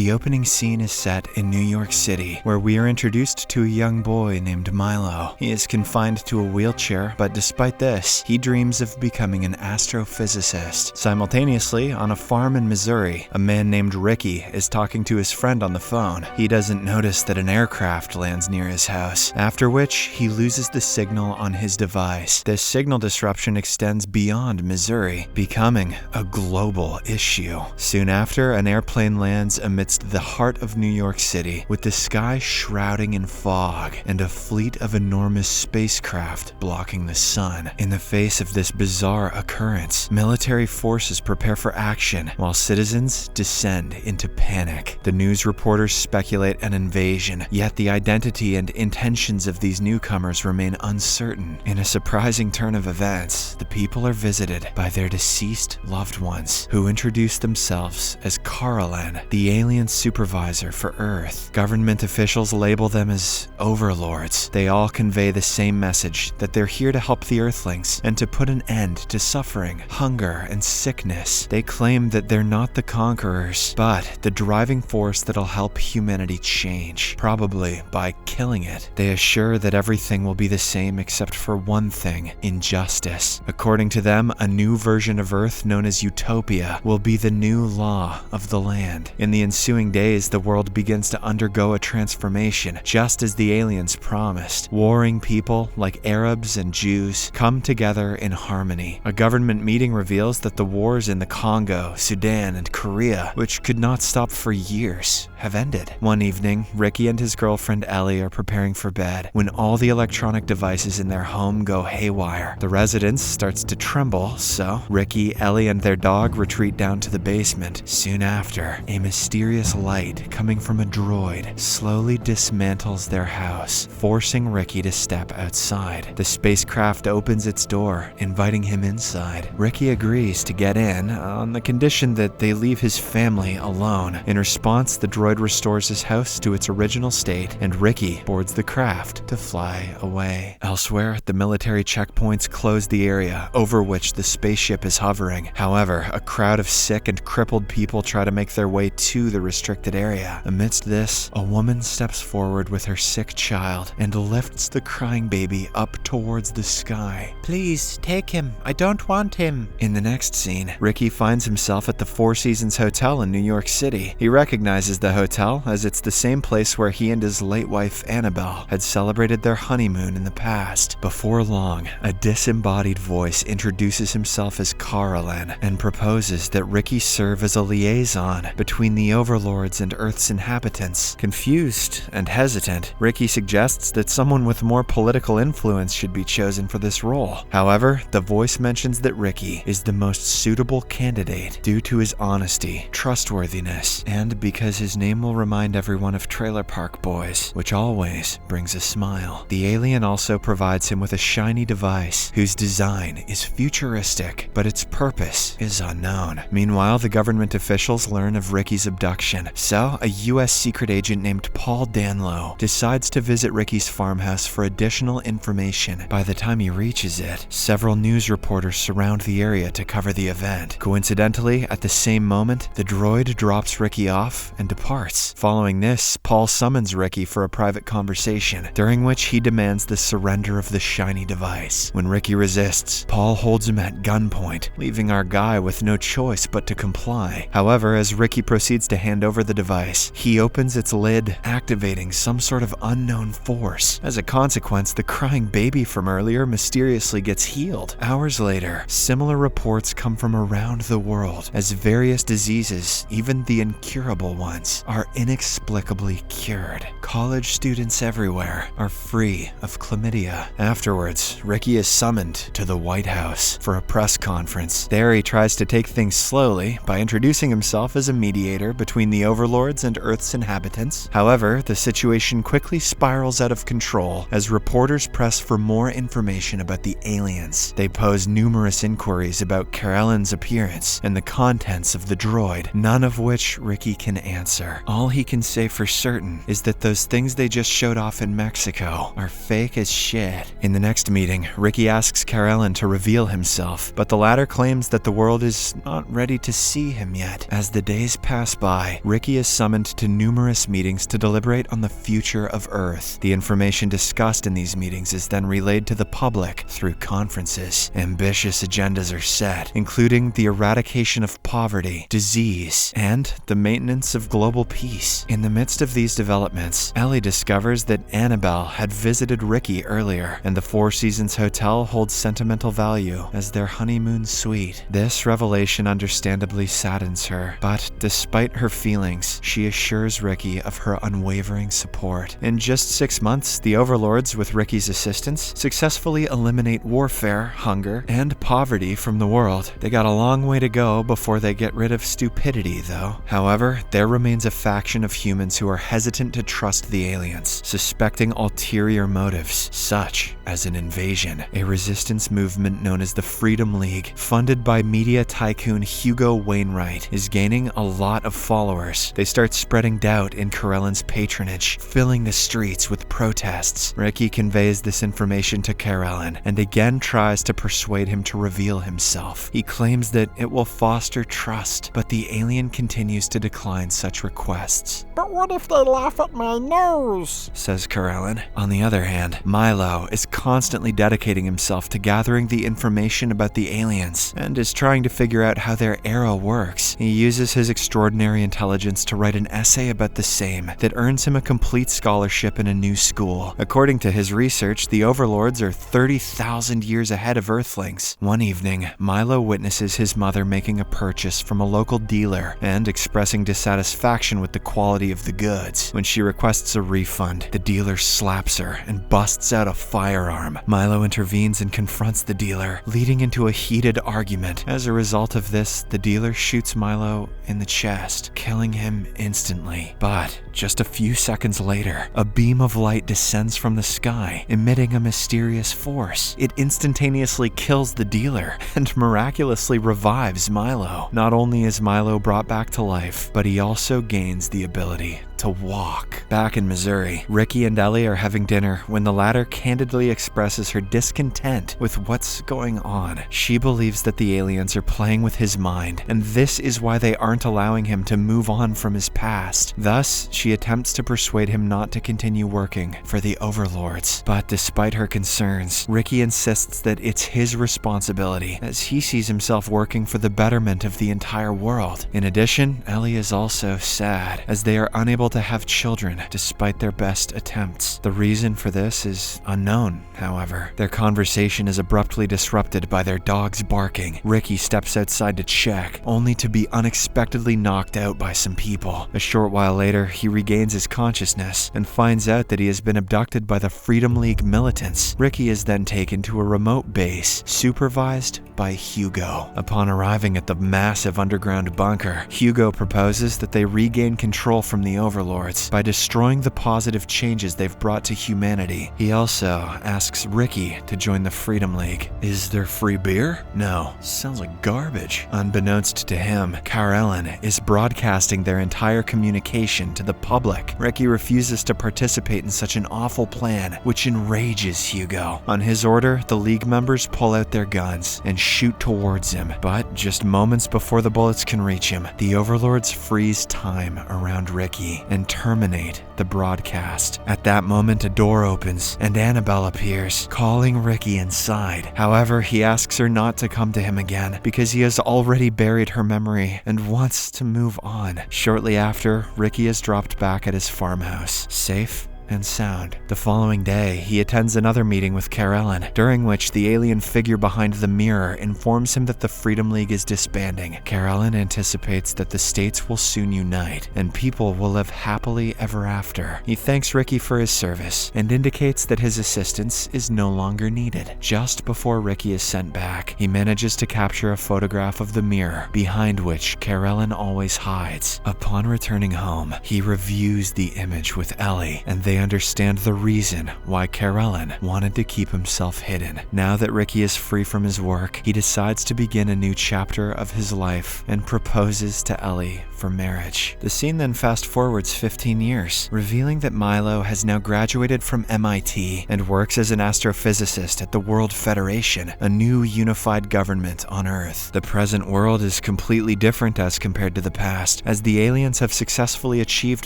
The opening scene is set in New York City, where we are introduced to a young boy named Milo. He is confined to a wheelchair, but despite this, he dreams of becoming an astrophysicist. Simultaneously, on a farm in Missouri, a man named Ricky is talking to his friend on the phone. He doesn't notice that an aircraft lands near his house, after which he loses the signal on his device. This signal disruption extends beyond Missouri, becoming a global issue. Soon after, an airplane lands amidst the heart of New York City, with the sky shrouding in fog and a fleet of enormous spacecraft blocking the sun. In the face of this bizarre occurrence, military forces prepare for action, while citizens descend into panic. The news reporters speculate an invasion, yet the identity and intentions of these newcomers remain uncertain. In a surprising turn of events, the people are visited by their deceased loved ones, who introduce themselves as Carolyn, the alien supervisor for Earth. Government officials label them as overlords. They all convey the same message, that they're here to help the Earthlings and to put an end to suffering, hunger, and sickness. They claim that they're not the conquerors, but the driving force that'll help humanity change, probably by killing it. They assure that everything will be the same except for one thing: injustice. According to them, a new version of Earth known as utopia will be the new law of the land. In the ensuing days, the world begins to undergo a transformation, just as the aliens promised. Warring people, like Arabs and Jews, come together in harmony. A government meeting reveals that the wars in the Congo, Sudan, and Korea, which could not stop for years, have ended. One evening, Ricky and his girlfriend Ellie are preparing for bed when all the electronic devices in their home go haywire. The residence starts to tremble, so Ricky, Ellie, and their dog retreat down to the basement. Soon after, a mysterious light coming from a droid slowly dismantles their house, forcing Ricky to step outside. The spacecraft opens its door, inviting him inside. Ricky agrees to get in on the condition that they leave his family alone. In response, the droid restores his house to its original state, and Ricky boards the craft to fly away. Elsewhere, the military checkpoints close the area over which the spaceship is hovering. However, a crowd of sick and crippled people try to make their way to the restricted area. Amidst this, a woman steps forward with her sick child and lifts the crying baby up towards the sky. "Please, take him. I don't want him." In the next scene, Ricky finds himself at the Four Seasons Hotel in New York City. He recognizes the hotel as it's the same place where he and his late wife Annabelle had celebrated their honeymoon in the past. Before long, a disembodied voice introduces himself as Carolyn and proposes that Ricky serve as a liaison between the overlords and Earth's inhabitants. Confused and hesitant, Ricky suggests that someone with more political influence should be chosen for this role. However, the voice mentions that Ricky is the most suitable candidate due to his honesty, trustworthiness, and because his name will remind everyone of Trailer Park Boys, which always brings a smile. The alien also provides him with a shiny device whose design is futuristic, but its purpose is unknown. Meanwhile, the government officials learn of Ricky's abduction, so a US secret agent named Paul Danlow decides to visit Ricky's farmhouse for additional information. By the time he reaches it, several news reporters surround the area to cover the event. Coincidentally, at the same moment, the droid drops Ricky off and departs. Following this, Paul summons Ricky for a private conversation, during which he demands the surrender of the shiny device. When Ricky resists, Paul holds him at gunpoint, leaving our guy with no choice but to comply. However, as Ricky proceeds to hand over the device, he opens its lid, activating some sort of unknown force. As a consequence, the crying baby from earlier mysteriously gets healed. Hours later, similar reports come from around the world, as various diseases, even the incurable ones, are inexplicably cured. College students everywhere are free of chlamydia. Afterwards, Ricky is summoned to the White House for a press conference. There he tries to take things slowly by introducing himself as a mediator between the overlords and Earth's inhabitants. However, the situation quickly spirals out of control as reporters press for more information about the aliens. They pose numerous inquiries about Carolyn's appearance and the contents of the droid, none of which Ricky can answer. All he can say for certain is that those things they just showed off in Mexico are fake as shit. In the next meeting, Ricky asks Carolyn to reveal himself, but the latter claims that the world is not ready to see him yet. As the days pass by, sky, Ricky is summoned to numerous meetings to deliberate on the future of Earth. The information discussed in these meetings is then relayed to the public through conferences. Ambitious agendas are set, including the eradication of poverty, disease, and the maintenance of global peace. In the midst of these developments, Ellie discovers that Annabelle had visited Ricky earlier, and the Four Seasons Hotel holds sentimental value as their honeymoon suite. This revelation understandably saddens her, but despite her feelings, she assures Ricky of her unwavering support. In just 6 months, the Overlords, with Ricky's assistance, successfully eliminate warfare, hunger, and poverty from the world. They got a long way to go before they get rid of stupidity, though. However, there remains a faction of humans who are hesitant to trust the aliens, suspecting ulterior motives, such as an invasion. A resistance movement known as the Freedom League, funded by media tycoon Hugo Wainwright, is gaining a lot of followers. They start spreading doubt in Carellan's patronage, filling the streets with protests. Ricky conveys this information to Carellan and again tries to persuade him to reveal himself. He claims that it will foster trust, but the alien continues to decline such requests. "But what if they laugh at my nose?" says Carellan. On the other hand, Milo is constantly dedicating himself to gathering the information about the aliens and is trying to figure out how their arrow works. He uses his extraordinary intelligence to write an essay about the same that earns him a complete scholarship in a new school. According to his research, the Overlords are 30,000 years ahead of Earthlings. One evening, Milo witnesses his mother making a purchase from a local dealer and expressing dissatisfaction with the quality of the goods. When she requests a refund, the dealer slaps her and busts out a firearm. Milo intervenes and confronts the dealer, leading into a heated argument. As a result of this, the dealer shoots Milo in the chest, killing him instantly. But just a few seconds later, a beam of light descends from the sky, emitting a mysterious force. It instantaneously kills the dealer and miraculously revives Milo. Not only is Milo brought back to life, but he also gains the ability to walk. Back in Missouri, Ricky and Ellie are having dinner when the latter candidly expresses her discontent with what's going on. She believes that the aliens are playing with his mind, and this is why they aren't allowing him to move on from his past. Thus, she attempts to persuade him not to continue working for the Overlords. But despite her concerns, Ricky insists that it's his responsibility, as he sees himself working for the betterment of the entire world. In addition, Ellie is also sad, as they are unable to have children despite their best attempts. The reason for this is unknown, however. Their conversation is abruptly disrupted by their dogs barking. Ricky steps outside to check, only to be unexpectedly knocked out by some people. A short while later, he regains his consciousness and finds out that he has been abducted by the Freedom League militants. Ricky is then taken to a remote base, supervised by Hugo. Upon arriving at the massive underground bunker, Hugo proposes that they regain control from the Overlords by destroying the positive changes they've brought to humanity. He also asks Ricky to join the Freedom League. Is there free beer? No. Sounds like garbage. Unbeknownst to him, Carellan is broadcasting their entire communication to the public. Ricky refuses to participate in such an awful plan, which enrages Hugo. On his order, the League members pull out their guns and shoot towards him, but just moments before the bullets can reach him, the Overlords freeze time around Ricky and terminate the broadcast. At that moment, a door opens and Annabelle appears, calling Ricky inside. However, he asks her not to come to him again because he has already buried her memory and wants to move on. Shortly after, Ricky is dropped back at his farmhouse, safe and sound. The following day, he attends another meeting with Carellan, during which the alien figure behind the mirror informs him that the Freedom League is disbanding. Carellan anticipates that the states will soon unite, and people will live happily ever after. He thanks Ricky for his service, and indicates that his assistance is no longer needed. Just before Ricky is sent back, he manages to capture a photograph of the mirror, behind which Carellan always hides. Upon returning home, he reviews the image with Ellie, and they understand the reason why Karelin wanted to keep himself hidden. Now that Ricky is free from his work, he decides to begin a new chapter of his life and proposes to Ellie for marriage. The scene then fast forwards 15 years, revealing that Milo has now graduated from MIT and works as an astrophysicist at the World Federation, a new unified government on Earth. The present world is completely different as compared to the past, as the aliens have successfully achieved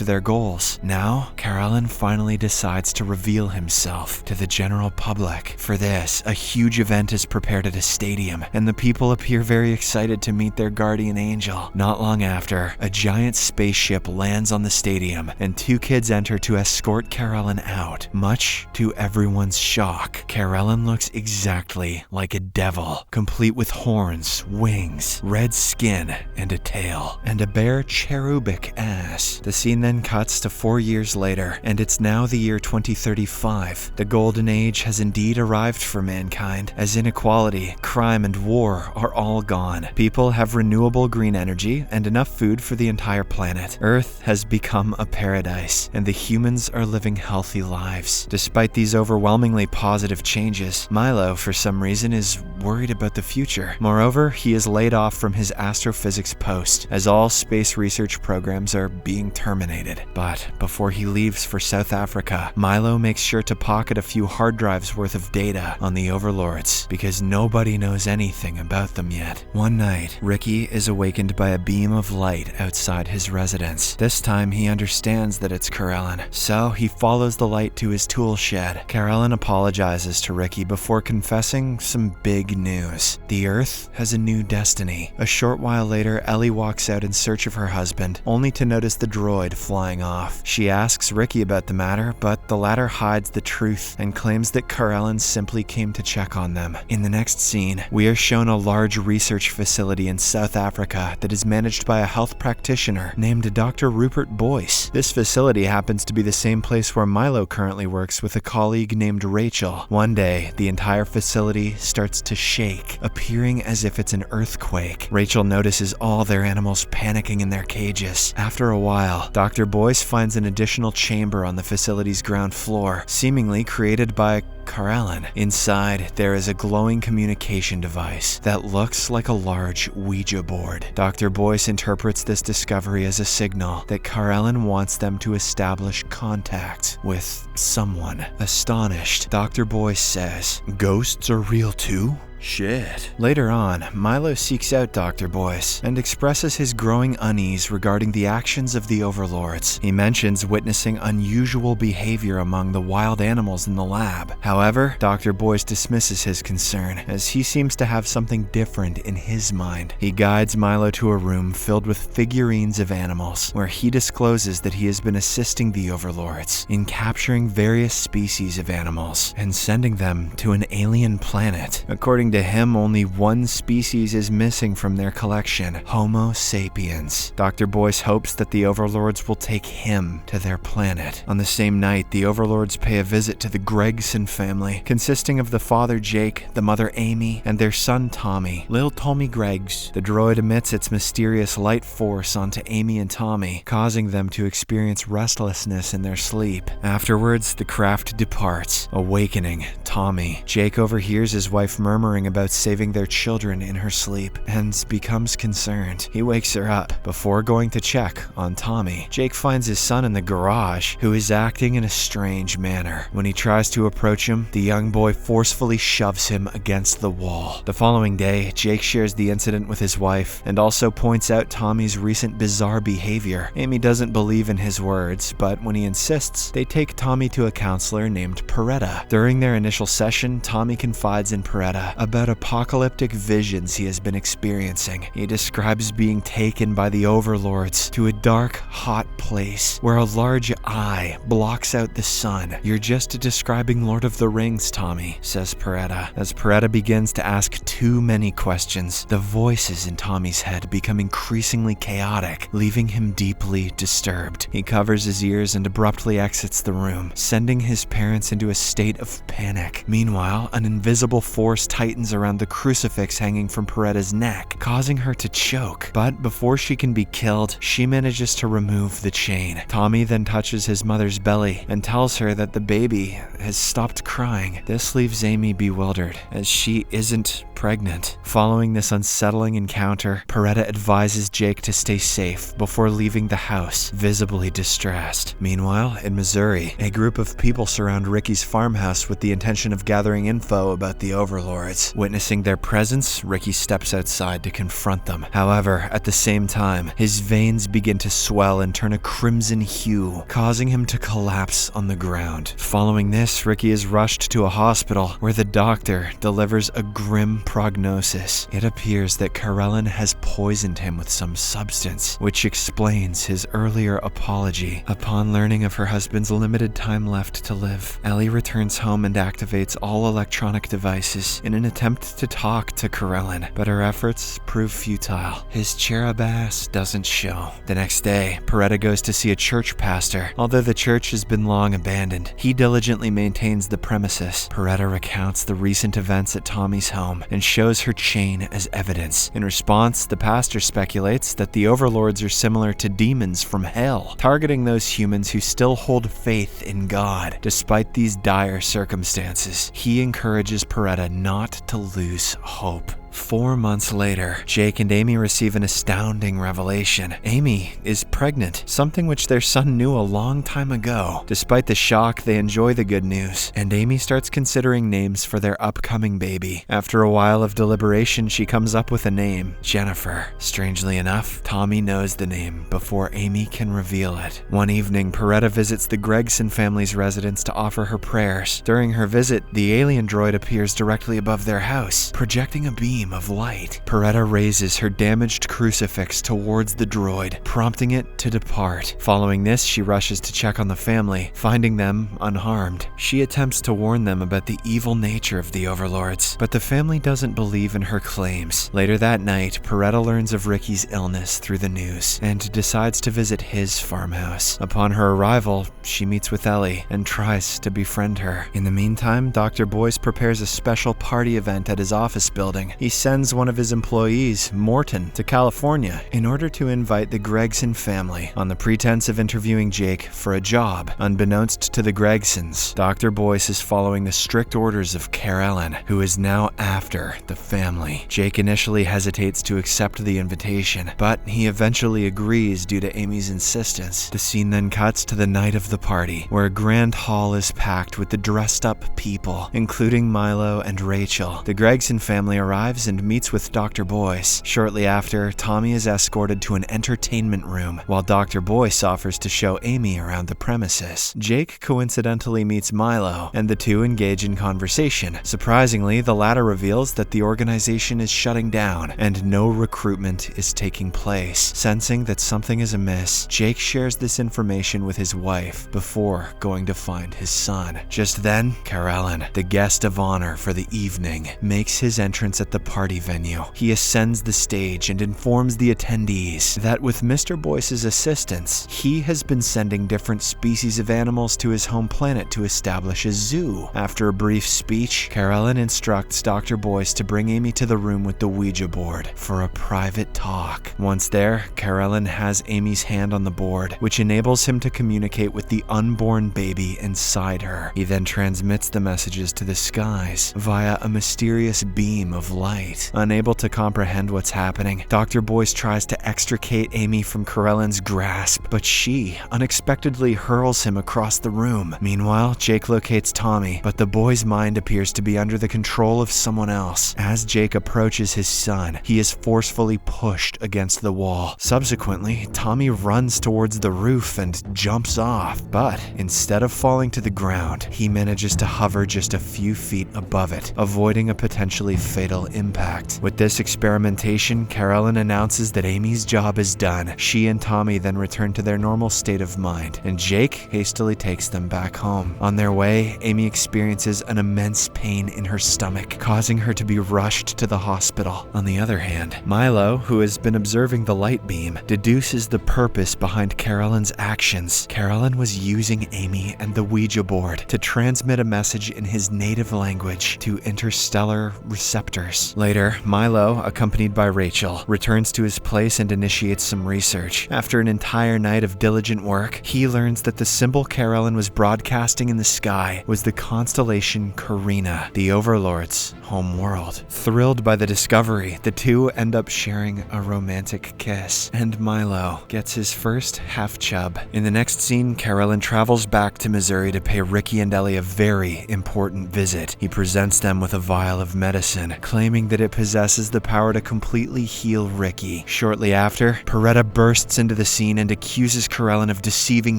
their goals. Now, Karelin finally decides to reveal himself to the general public. For this, a huge event is prepared at a stadium, and the people appear very excited to meet their guardian angel. Not long after, a giant spaceship lands on the stadium, and two kids enter to escort Karelin out. Much to everyone's shock, Karelin looks exactly like a devil, complete with horns, wings, red skin, and a tail, and a bare cherubic ass. The scene then cuts to 4 years later, and it's now the year 2035. The golden age has indeed arrived for mankind, as inequality, crime, and war are all gone. People have renewable green energy and enough food for the entire planet. Earth has become a paradise, and the humans are living healthy lives. Despite these overwhelmingly positive changes, Milo, for some reason, is worried about the future. Moreover, he is laid off from his astrophysics post, as all space research programs are being terminated. But before he leaves for South Africa, Milo makes sure to pocket a few hard drives worth of data on the overlords, because nobody knows anything about them yet. One night, Ricky is awakened by a beam of light outside his residence. This time, he understands that it's Karelin, so he follows the light to his tool shed. Karelin apologizes to Ricky before confessing some big news. The Earth has a new destiny. A short while later, Ellie walks out in search of her husband, only to notice the droid flying off. She asks Ricky about the matter, but the latter hides the truth and claims that Karelin simply came to check on them. In the next scene, we are shown a large research facility in South Africa that is managed by a health practitioner named Dr. Rupert Boyce. This facility happens to be the same place where Milo currently works with a colleague named Rachel. One day, the entire facility starts to shake, appearing as if it's an earthquake. Rachel notices all their animals panicking in their cages. After a while, Dr. Boyce finds an additional chamber on the facility's ground floor, seemingly created by Karelin. Inside, there is a glowing communication device that looks like a large Ouija board. Dr. Boyce interprets this discovery as a signal that Karelin wants them to establish contact with someone. Astonished, Dr. Boyce says, "Ghosts are real too?" Shit. Later on, Milo seeks out Dr. Boyce and expresses his growing unease regarding the actions of the overlords. He mentions witnessing unusual behavior among the wild animals in the lab. However, Dr. Boyce dismisses his concern, as he seems to have something different in his mind. He guides Milo to a room filled with figurines of animals, where he discloses that he has been assisting the overlords in capturing various species of animals and sending them to an alien planet. According to him, only one species is missing from their collection, Homo sapiens. Dr. Boyce hopes that the overlords will take him to their planet. On the same night, the overlords pay a visit to the Gregson family, consisting of the father Jake, the mother Amy, and their son Tommy, Lil Tommy Greggs. The droid emits its mysterious light force onto Amy and Tommy, causing them to experience restlessness in their sleep. Afterwards, the craft departs, awakening Tommy. Jake overhears his wife murmuring about saving their children in her sleep and becomes concerned. He wakes her up before going to check on Tommy. Jake finds his son in the garage, who is acting in a strange manner. When he tries to approach him, the young boy forcefully shoves him against the wall. The following day, Jake shares the incident with his wife and also points out Tommy's recent bizarre behavior. Amy doesn't believe in his words, but when he insists, they take Tommy to a counselor named Peretta. During their initial session, Tommy confides in Peretta about apocalyptic visions he has been experiencing. He describes being taken by the overlords to a dark, hot place where a large eye blocks out the sun. "You're just describing Lord of the Rings, Tommy," says Peretta. As Peretta begins to ask too many questions, the voices in Tommy's head become increasingly chaotic, leaving him deeply disturbed. He covers his ears and abruptly exits the room, sending his parents into a state of panic. Meanwhile, an invisible force tightens tightens around the crucifix hanging from Peretta's neck, causing her to choke. But before she can be killed, she manages to remove the chain. Tommy then touches his mother's belly and tells her that the baby has stopped crying. This leaves Amy bewildered, as she isn't pregnant. Following this unsettling encounter, Peretta advises Jake to stay safe before leaving the house, visibly distressed. Meanwhile, in Missouri, a group of people surround Ricky's farmhouse with the intention of gathering info about the overlords. Witnessing their presence, Ricky steps outside to confront them. However, at the same time, his veins begin to swell and turn a crimson hue, causing him to collapse on the ground. Following this, Ricky is rushed to a hospital where the doctor delivers a grim prognosis. It appears that Carellen has poisoned him with some substance, which explains his earlier apology. Upon learning of her husband's limited time left to live, Ellie returns home and activates all electronic devices in an attempt to talk to Carellen, but her efforts prove futile. His cherub ass doesn't show. The next day, Peretta goes to see a church pastor. Although the church has been long abandoned, he diligently maintains the premises. Peretta recounts the recent events at Tommy's home and shows her chain as evidence. In response, the pastor speculates that the overlords are similar to demons from hell, targeting those humans who still hold faith in God. Despite these dire circumstances, he encourages Peretta not to lose hope. 4 months later, Jake and Amy receive an astounding revelation. Amy is pregnant, something which their son knew a long time ago. Despite the shock, they enjoy the good news, and Amy starts considering names for their upcoming baby. After a while of deliberation, she comes up with a name, Jennifer. Strangely enough, Tommy knows the name before Amy can reveal it. One evening, Peretta visits the Gregson family's residence to offer her prayers. During her visit, the alien droid appears directly above their house, projecting a beam of light. Peretta raises her damaged crucifix towards the droid, prompting it to depart. Following this, she rushes to check on the family, finding them unharmed. She attempts to warn them about the evil nature of the overlords, but the family doesn't believe in her claims. Later that night, Peretta learns of Ricky's illness through the news and decides to visit his farmhouse. Upon her arrival, she meets with Ellie and tries to befriend her. In the meantime, Dr. Boyce prepares a special party event at his office building. He sends one of his employees, Morton, to California in order to invite the Gregson family on the pretense of interviewing Jake for a job. Unbeknownst to the Gregsons, Dr. Boyce is following the strict orders of Carellen, who is now after the family. Jake initially hesitates to accept the invitation, but he eventually agrees due to Amy's insistence. The scene then cuts to the night of the party, where a grand hall is packed with the dressed-up people, including Milo and Rachel. The Gregson family arrives and meets with Dr. Boyce. Shortly after, Tommy is escorted to an entertainment room, while Dr. Boyce offers to show Amy around the premises. Jake coincidentally meets Milo, and the two engage in conversation. Surprisingly, the latter reveals that the organization is shutting down, and no recruitment is taking place. Sensing that something is amiss, Jake shares this information with his wife before going to find his son. Just then, Carellen, the guest of honor for the evening, makes his entrance at the party venue. He ascends the stage and informs the attendees that with Mr. Boyce's assistance, he has been sending different species of animals to his home planet to establish a zoo. After a brief speech, Carellen instructs Dr. Boyce to bring Amy to the room with the Ouija board for a private talk. Once there, Carellen has Amy's hand on the board, which enables him to communicate with the unborn baby inside her. He then transmits the messages to the skies via a mysterious beam of light. Unable to comprehend what's happening, Dr. Boyce tries to extricate Amy from Carellen's grasp, but she unexpectedly hurls him across the room. Meanwhile, Jake locates Tommy, but the boy's mind appears to be under the control of someone else. As Jake approaches his son, he is forcefully pushed against the wall. Subsequently, Tommy runs towards the roof and jumps off, but instead of falling to the ground, he manages to hover just a few feet above it, avoiding a potentially fatal impact. impact. With this experimentation, Carolyn announces that Amy's job is done. She and Tommy then return to their normal state of mind, and Jake hastily takes them back home. On their way, Amy experiences an immense pain in her stomach, causing her to be rushed to the hospital. On the other hand, Milo, who has been observing the light beam, deduces the purpose behind Carolyn's actions. Carolyn was using Amy and the Ouija board to transmit a message in his native language to interstellar receptors. Later, Milo, accompanied by Rachel, returns to his place and initiates some research. After an entire night of diligent work, he learns that the symbol Carolyn was broadcasting in the sky was the constellation Carina, the Overlord's home world. Thrilled by the discovery, the two end up sharing a romantic kiss, and Milo gets his first half-chub. In the next scene, Carolyn travels back to Missouri to pay Ricky and Ellie a very important visit. He presents them with a vial of medicine, claiming that it possesses the power to completely heal Ricky. Shortly after, Peretta bursts into the scene and accuses Carolyn of deceiving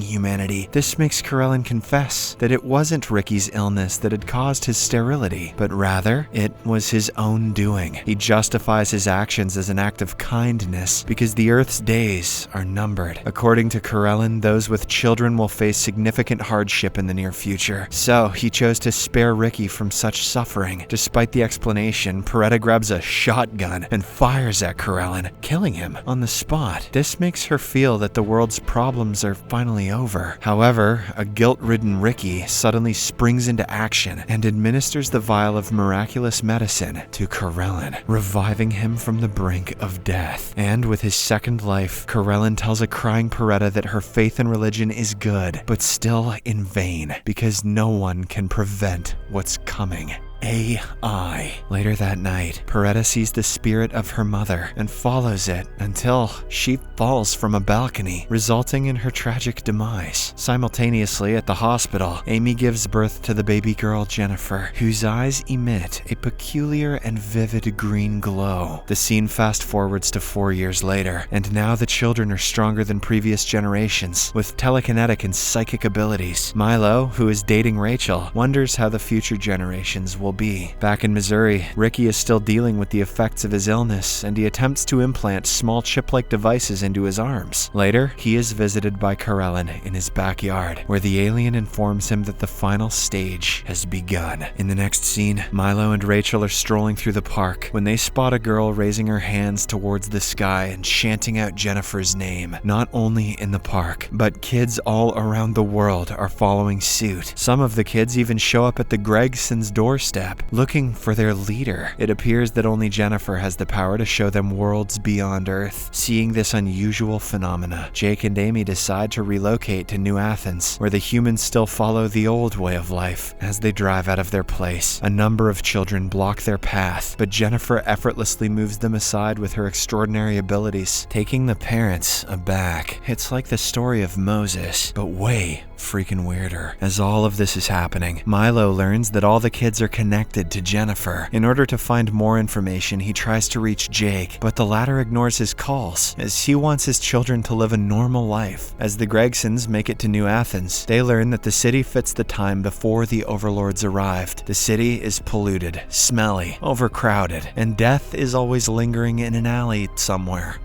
humanity. This makes Carolyn confess that it wasn't Ricky's illness that had caused his sterility, but rather, it was his own doing. He justifies his actions as an act of kindness because the Earth's days are numbered. According to Carolyn, those with children will face significant hardship in the near future, so he chose to spare Ricky from such suffering. Despite the explanation, Peretta grabs a shotgun and fires at Carolyn, killing him on the spot. This makes her feel that the world's problems are finally over. However, a guilt-ridden Ricky suddenly springs into action and administers the vial of miraculous medicine to Carolyn, reviving him from the brink of death. And with his second life, Carolyn tells a crying Peretta that her faith in religion is good, but still in vain, because no one can prevent what's coming. AI. Later that night, Peretta sees the spirit of her mother and follows it until she falls from a balcony, resulting in her tragic demise. Simultaneously, at the hospital, Amy gives birth to the baby girl Jennifer, whose eyes emit a peculiar and vivid green glow. The scene fast forwards to 4 years later, and now the children are stronger than previous generations, with telekinetic and psychic abilities. Milo, who is dating Rachel, wonders how the future generations will be. Back in Missouri, Ricky is still dealing with the effects of his illness, and he attempts to implant small chip-like devices into his arms. Later, he is visited by Carolyn in his backyard, where the alien informs him that the final stage has begun. In the next scene, Milo and Rachel are strolling through the park when they spot a girl raising her hands towards the sky and chanting out Jennifer's name. Not only in the park, but kids all around the world are following suit. Some of the kids even show up at the Gregsons' doorstep, looking for their leader. It appears that only Jennifer has the power to show them worlds beyond Earth. Seeing this unusual phenomena, Jake and Amy decide to relocate to New Athens, where the humans still follow the old way of life. As they drive out of their place, a number of children block their path, but Jennifer effortlessly moves them aside with her extraordinary abilities, taking the parents aback. It's like the story of Moses, but way freaking weirder. As all of this is happening, Milo learns that all the kids are connected to Jennifer. In order to find more information, he tries to reach Jake, but the latter ignores his calls, as he wants his children to live a normal life. As the Gregsons make it to New Athens, they learn that the city fits the time before the overlords arrived. The city is polluted, smelly, overcrowded, and death is always lingering in an alley somewhere.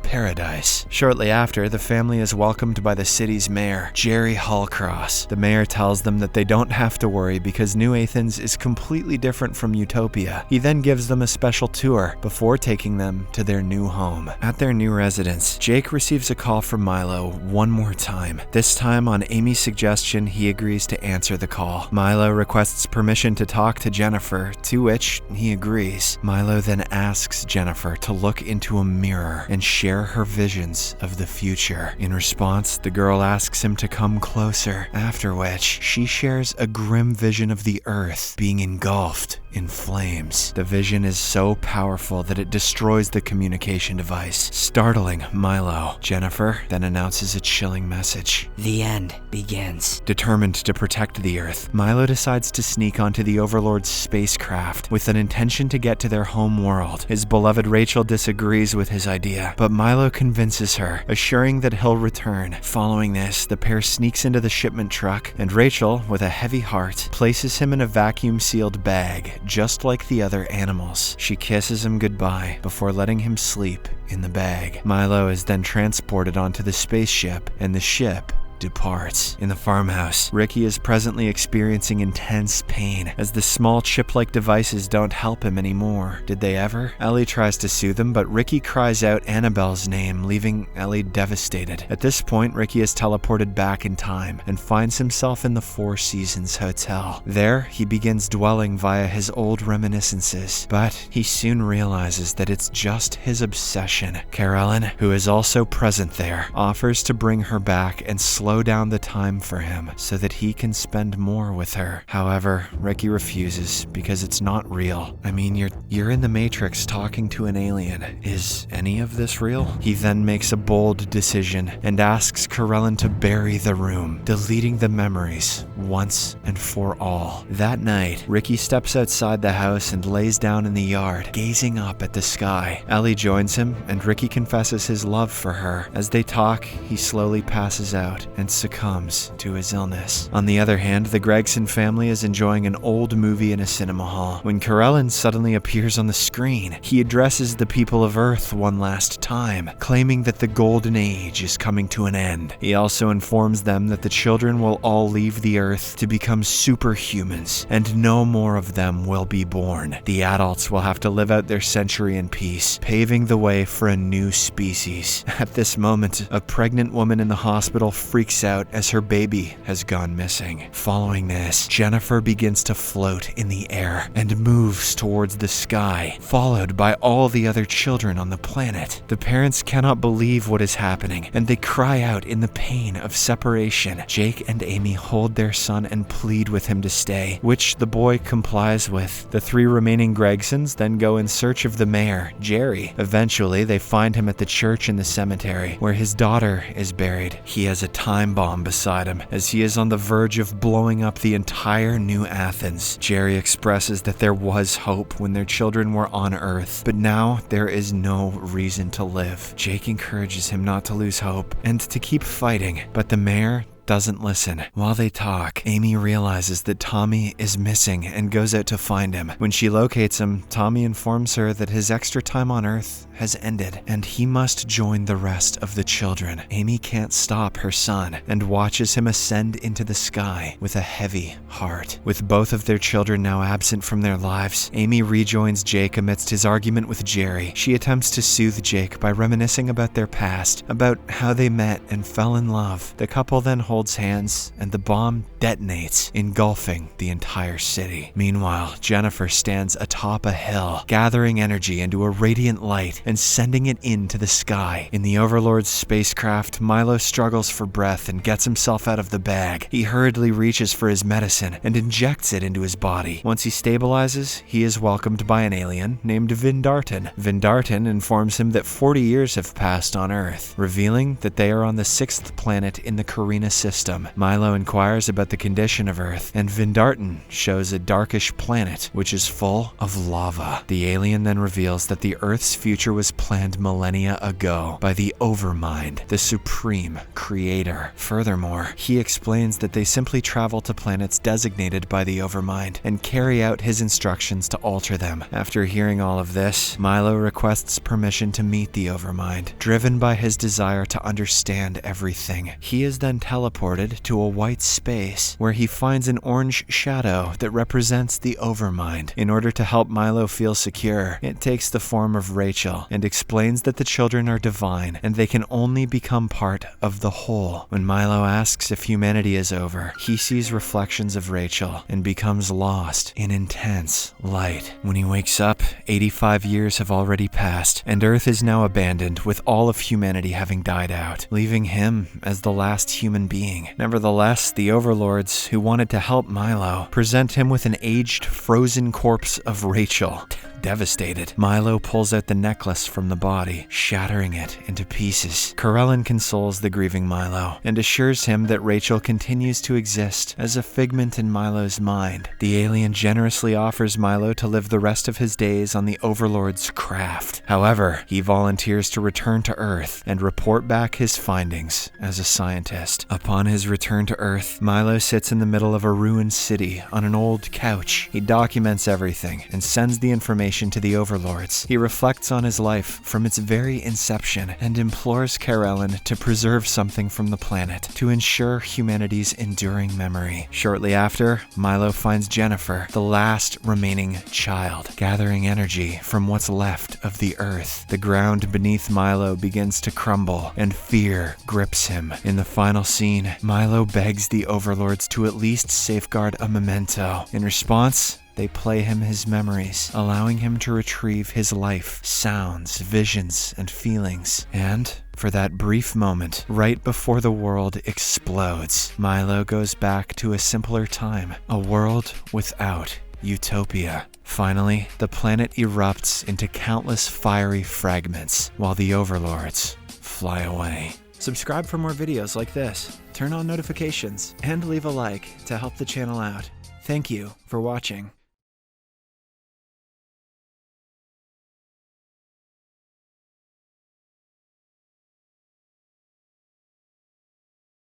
Paradise. Shortly after, the family is welcomed by the city's mayor, Jerry Hallcross. The mayor tells them that they don't have to worry because New Athens is completely different from Utopia. He then gives them a special tour before taking them to their new home. At their new residence, Jake receives a call from Milo one more time. This time, on Amy's suggestion, he agrees to answer the call. Milo requests permission to talk to Jennifer, to which he agrees. Milo then asks Jennifer to look into a mirror and share her visions of the future. In response, the girl asks him to come closer, after which she shares a grim vision of the Earth being engulfed in flames. The vision is so powerful that it destroys the communication device, startling Milo. Jennifer then announces a chilling message. The end begins. Determined to protect the Earth, Milo decides to sneak onto the Overlord's spacecraft with an intention to get to their home world. His beloved Rachel disagrees with his idea, but Milo convinces her, assuring that he'll return. Following this, the pair sneaks into the shipment truck, and Rachel, with a heavy heart, places him in a vacuum-sealed bag just like the other animals. She kisses him goodbye before letting him sleep in the bag. Milo is then transported onto the spaceship, and the ship departs. In the farmhouse, Ricky is presently experiencing intense pain as the small chip-like devices don't help him anymore. Did they ever? Ellie tries to soothe him, but Ricky cries out Annabelle's name, leaving Ellie devastated. At this point, Ricky is teleported back in time and finds himself in the Four Seasons Hotel. There, he begins dwelling via his old reminiscences, but he soon realizes that it's just his obsession. Carolyn, who is also present there, offers to bring her back and slow down the time for him so that he can spend more with her. However, Ricky refuses because it's not real. I mean, you're in the Matrix talking to an alien. Is any of this real? He then makes a bold decision and asks Carolyn to bury the room, deleting the memories once and for all. That night, Ricky steps outside the house and lays down in the yard, gazing up at the sky. Ellie joins him, and Ricky confesses his love for her. As they talk, he slowly passes out and succumbs to his illness. On the other hand, the Gregson family is enjoying an old movie in a cinema hall. When Carolyn suddenly appears on the screen, he addresses the people of Earth one last time, claiming that the Golden Age is coming to an end. He also informs them that the children will all leave the Earth to become superhumans, and no more of them will be born. The adults will have to live out their century in peace, paving the way for a new species. At this moment, a pregnant woman in the hospital freaks out as her baby has gone missing. Following this, Jennifer begins to float in the air and moves towards the sky, followed by all the other children on the planet. The parents cannot believe what is happening, and they cry out in the pain of separation. Jake and Amy hold their son and plead with him to stay, which the boy complies with. The three remaining Gregsons then go in search of the mayor, Jerry. Eventually, they find him at the church in the cemetery, where his daughter is buried. He has a time bomb beside him as he is on the verge of blowing up the entire New Athens. Jerry expresses that there was hope when their children were on Earth, but now there is no reason to live. Jake encourages him not to lose hope and to keep fighting, but the mayor doesn't listen. While they talk, Amy realizes that Tommy is missing and goes out to find him. When she locates him, Tommy informs her that his extra time on Earth has ended, and he must join the rest of the children. Amy can't stop her son and watches him ascend into the sky with a heavy heart. With both of their children now absent from their lives, Amy rejoins Jake amidst his argument with Jerry. She attempts to soothe Jake by reminiscing about their past, about how they met and fell in love. The couple then holds hands, and the bomb detonates, engulfing the entire city. Meanwhile, Jennifer stands atop a hill, gathering energy into a radiant light and sending it into the sky. In the Overlord's spacecraft, Milo struggles for breath and gets himself out of the bag. He hurriedly reaches for his medicine and injects it into his body. Once he stabilizes, he is welcomed by an alien named Vindarton. Vindarton informs him that 40 years have passed on Earth, revealing that they are on the 6th planet in the Carina system. Milo inquires about the condition of Earth, and Vindarton shows a darkish planet which is full of lava. The alien then reveals that the Earth's future was planned millennia ago by the Overmind, the supreme creator. Furthermore, he explains that they simply travel to planets designated by the Overmind and carry out his instructions to alter them. After hearing all of this, Milo requests permission to meet the Overmind, driven by his desire to understand everything. He is then teleported to a white space where he finds an orange shadow that represents the Overmind. In order to help Milo feel secure, it takes the form of Rachel and explains that the children are divine and they can only become part of the whole. When Milo asks if humanity is over, he sees reflections of Rachel and becomes lost in intense light. When he wakes up, 85 years have already passed, and Earth is now abandoned, with all of humanity having died out, leaving him as the last human being. Nevertheless, the Overlords, who wanted to help Milo, present him with an aged, frozen corpse of Rachel. Devastated, Milo pulls out the necklace from the body, shattering it into pieces. Karellen consoles the grieving Milo and assures him that Rachel continues to exist as a figment in Milo's mind. The alien generously offers Milo to live the rest of his days on the Overlord's craft. However, he volunteers to return to Earth and report back his findings as a scientist. Upon his return to Earth, Milo sits in the middle of a ruined city on an old couch. He documents everything and sends the information to the Overlords. He reflects on his life from its very inception and implores Karellen to preserve something from the planet to ensure humanity's enduring memory. Shortly after, Milo finds Jennifer, the last remaining child, gathering energy from what's left of the Earth. The ground beneath Milo begins to crumble and fear grips him. In the final scene, Milo begs the Overlords to at least safeguard a memento. In response, they play him his memories, allowing him to retrieve his life, sounds, visions, and feelings. And for that brief moment, right before the world explodes, Milo goes back to a simpler time, a world without utopia. Finally, the planet erupts into countless fiery fragments, while the Overlords fly away. Subscribe for more videos like this, turn on notifications, and leave a like to help the channel out. Thank you for watching.